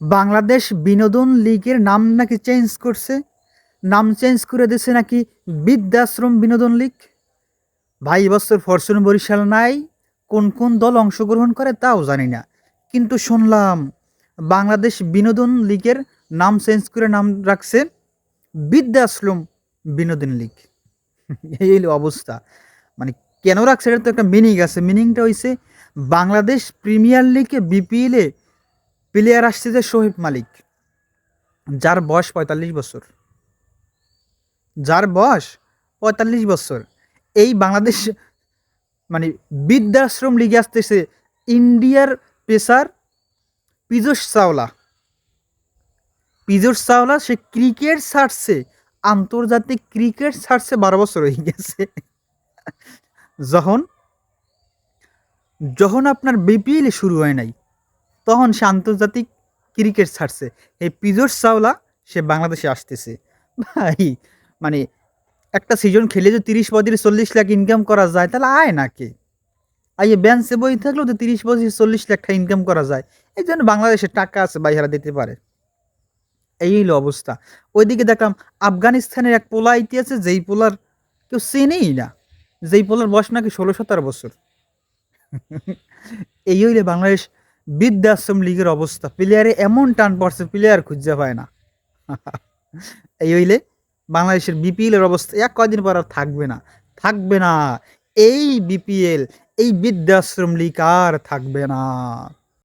বাংলাদেশ বিনোদন লীগের নাম নাকি চেঞ্জ করছে। নাম চেঞ্জ করে দিছে নাকি বৃদ্ধাশ্রম বিনোদন লীগ। ভাই এবছর ফরচুন বরিশাল নাই, কোন কোন দল অংশগ্রহণ করে তাও জানি না, কিন্তু শুনলাম বাংলাদেশ বিনোদন লীগের নাম চেঞ্জ করে নাম রাখছে বৃদ্ধাশ্রম বিনোদন লীগ। এই হলো অবস্থা। মানে কেন রাখছে এটা তো একটা মিনিং আছে। মিনিংটা হইছে বাংলাদেশ প্রিমিয়ার লিগে বিপিএলে প্লেয়ার আসছে যে শোহেব মালিক, যার বয়স ৪৫ বছর, যার বয়স ৪৫ বছর। এই বাংলাদেশ মানে বৃদ্ধাশ্রম লিগে আসতেছে ইন্ডিয়ার পেসার পীযূষ চাওলা। পীযূষ চাওলা সে ক্রিকেট ছাড়ছে, আন্তর্জাতিক ক্রিকেট ছাড়ছে ১২ বছর হয়ে গেছে। যখন যখন আপনার বিপিএল শুরু হয় নাই তখন সে আন্তর্জাতিক ক্রিকেট ছাড়ছে। এই পীযূষ চাওলা সে বাংলাদেশে আসতেছে। ভাই মানে একটা সিজন খেলে যদি ৩০ ৩৫ ৪০ লাখ ইনকাম করা যায় তাহলে আয় না কে? আইয়ে বেঞ্চে বই থাকলেও তো ৩০ ৩৫ ৪০ লাখ টাকা ইনকাম করা যায়। এই জন্য বাংলাদেশের টাকা আছে, বাইহারা দিতে পারে। এই হলো অবস্থা। ওইদিকে দেখলাম আফগানিস্তানের এক পোলা আইতে আছে, যেই পোলার কেউ চেনেই না, যেই পোলার বয়স নাকি ১৬ ১৭ বছর। এই হইলে বাংলাদেশ বৃদ্ধাশ্রম লীগের অবস্থা। প্লেয়ারে এমন টান পড়ছে, প্লেয়ার খুঁজে পায় না। এই হইলে বাংলাদেশের বিপিএল এর অবস্থা এক কয়দিন পর আর থাকবে না, থাকবে না। এই বিপিএল, এই বৃদ্ধাশ্রম লীগ আর থাকবে না।